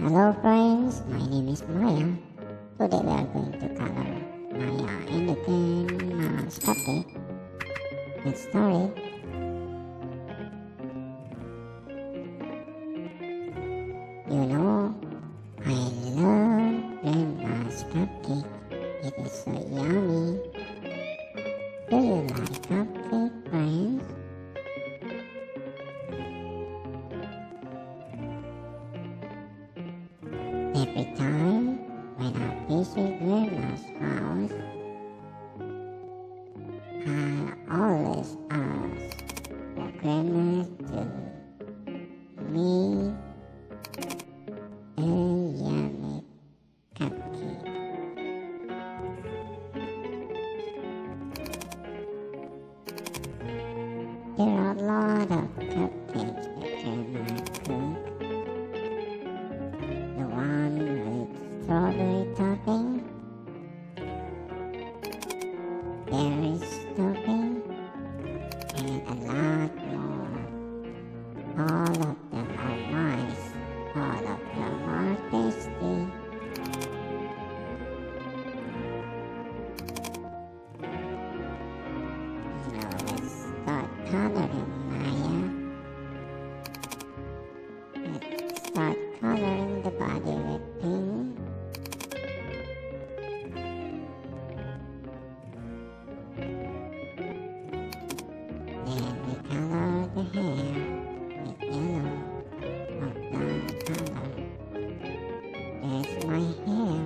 Hello friends, my name is Maya. Today we are going to color Maya and the grandma's cupcake. Let's start it. You know, I love grandma's cupcake. It is so yummy. Do you like cupcake, friends? Every time when I visit grandma's house, I always ask for grandma to make a yummy cupcake. There are a lot of cupcakes that grandma cooks. The one with strawberry topping, berries topping, and a lot more. All of them are nice. All of them are tasty. Now let's start coloring, Maya. Let's start coloring the body with pink. Then we color the hair with yellow or brown color. There's my hair.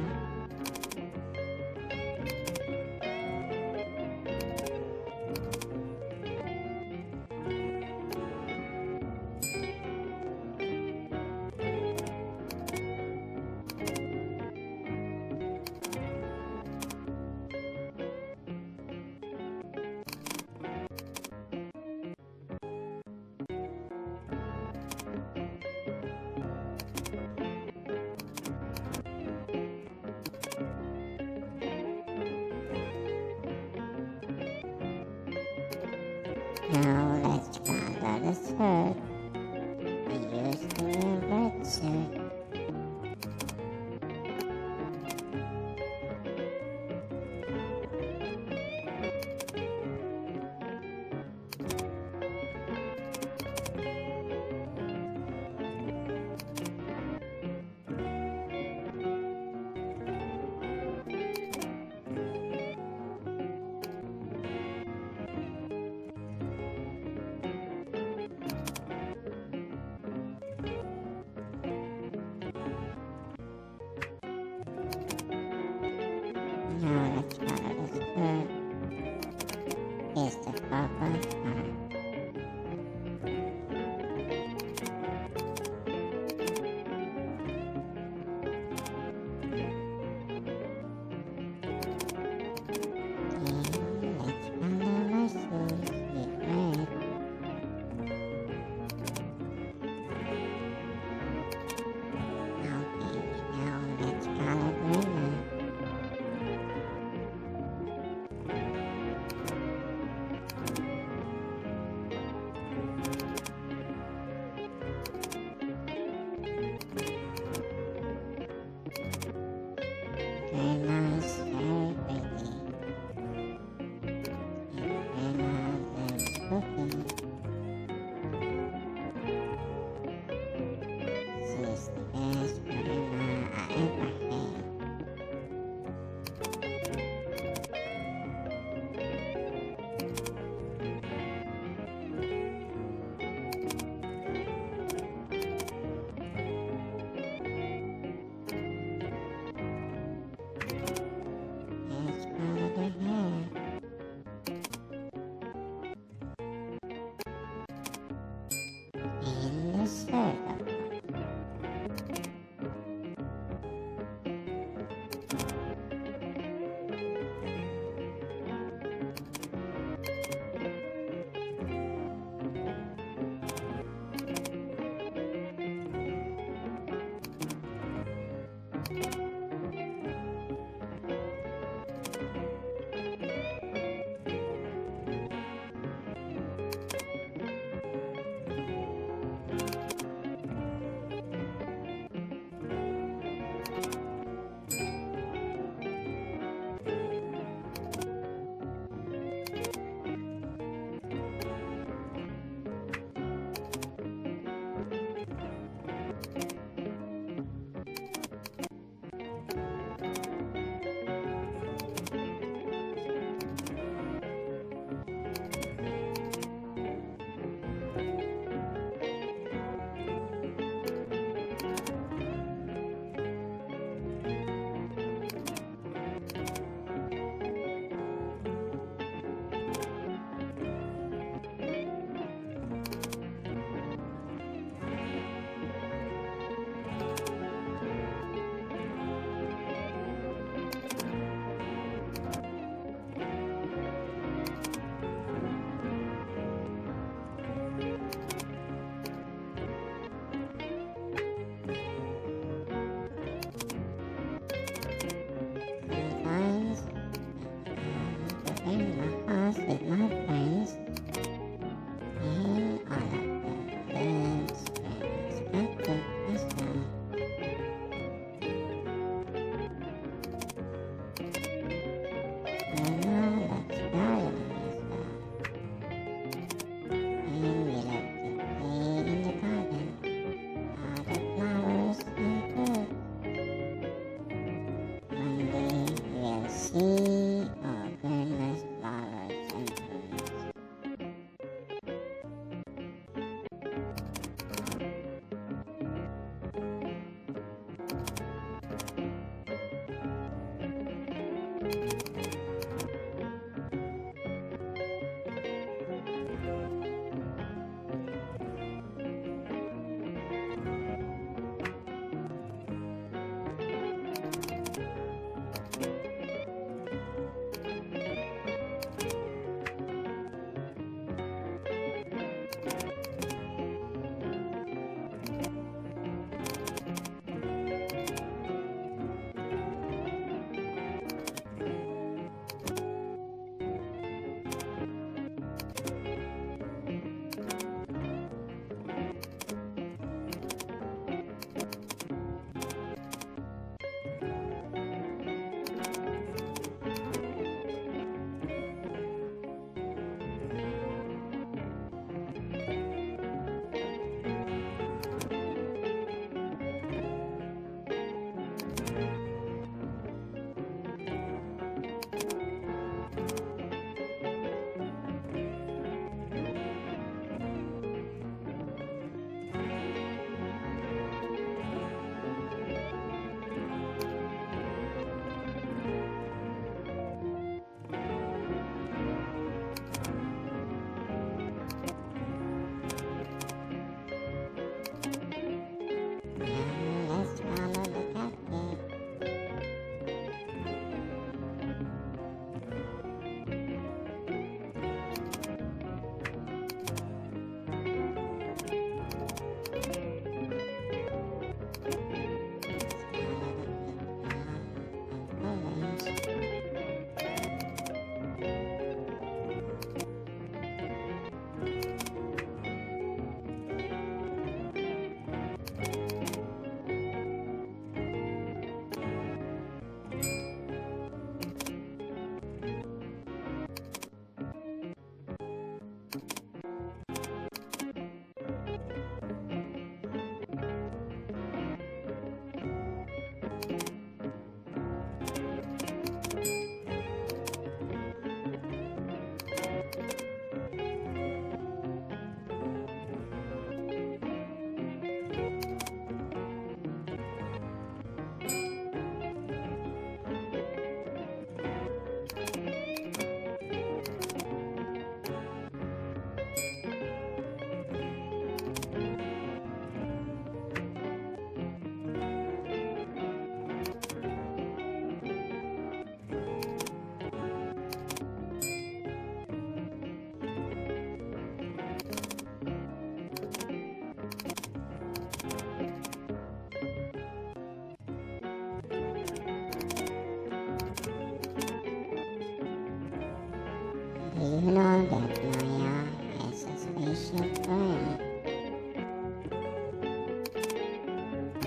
Now let's color the shirt. I used to wear red shirt. Now let's color the skirt. Here's the purple part. And let's color my shoes with red. Okay, now let's color grandma. Grandma is very pretty. And grandma loves cooking. She's the best grandma I ever had. Let's color the hair. And the shirt.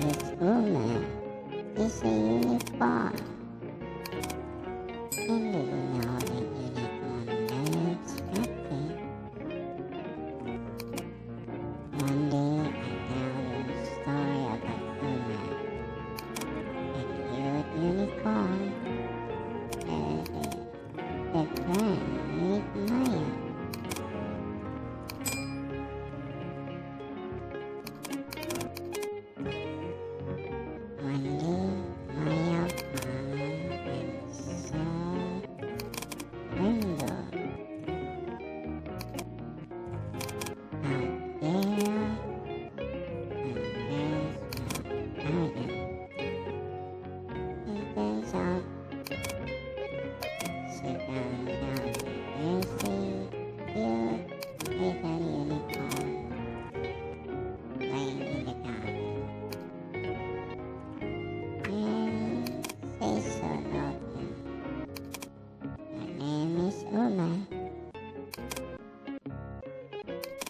It's Uma. It's a unicorn. And do you know that unicorn loves cupcake? One day I tell you a story about Uma, a cute unicorn. The friend with Maya. One day, Maya found and saw window out there and there's no garden. It turns out she found out dancing cute little unicorn playing in the garden. And say so lovely. Her name is Uma.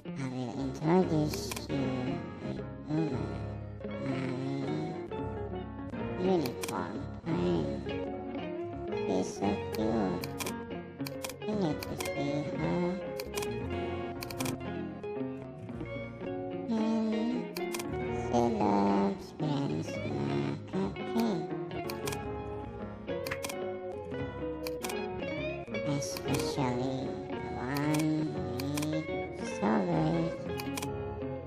I will introduce you to Uma, my unicorn friend. She's so cute. You need to see her. And she loves Grandma Cupcake, especially the one with strawberries.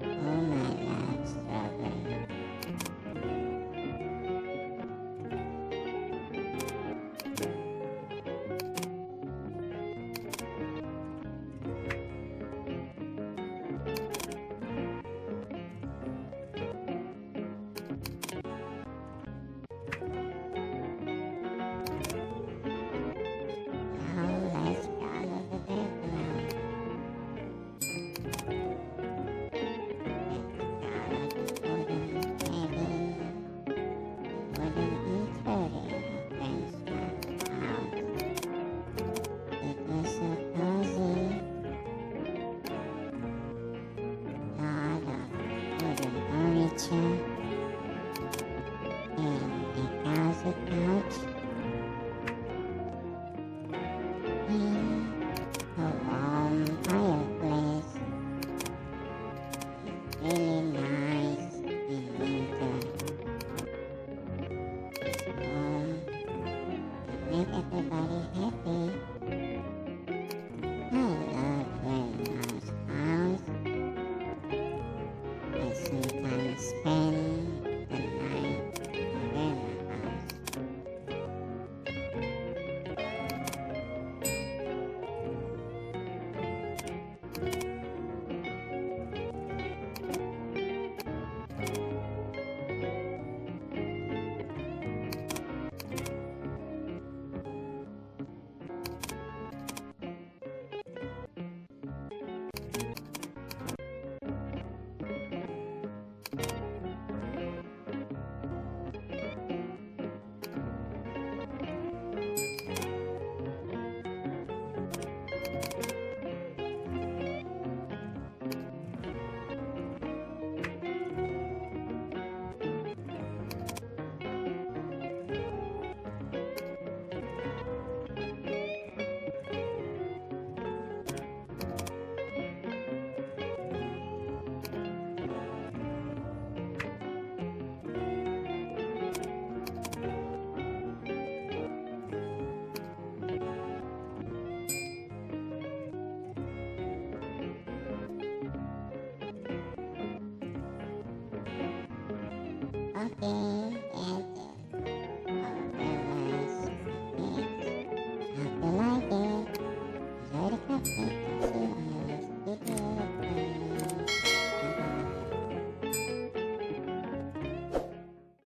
Oh, my love strawberry. Now let's color the background. Let's color the wooden cabin, wooden interior of Grandma's house. It was so cozy. Lot of wooden furniture and a cozy couch. A warm fireplace. It's really nice in winter. It's warm and make everybody happy. I love Grandma's house. I sometimes spend the night in Grandma's house. Okay, that's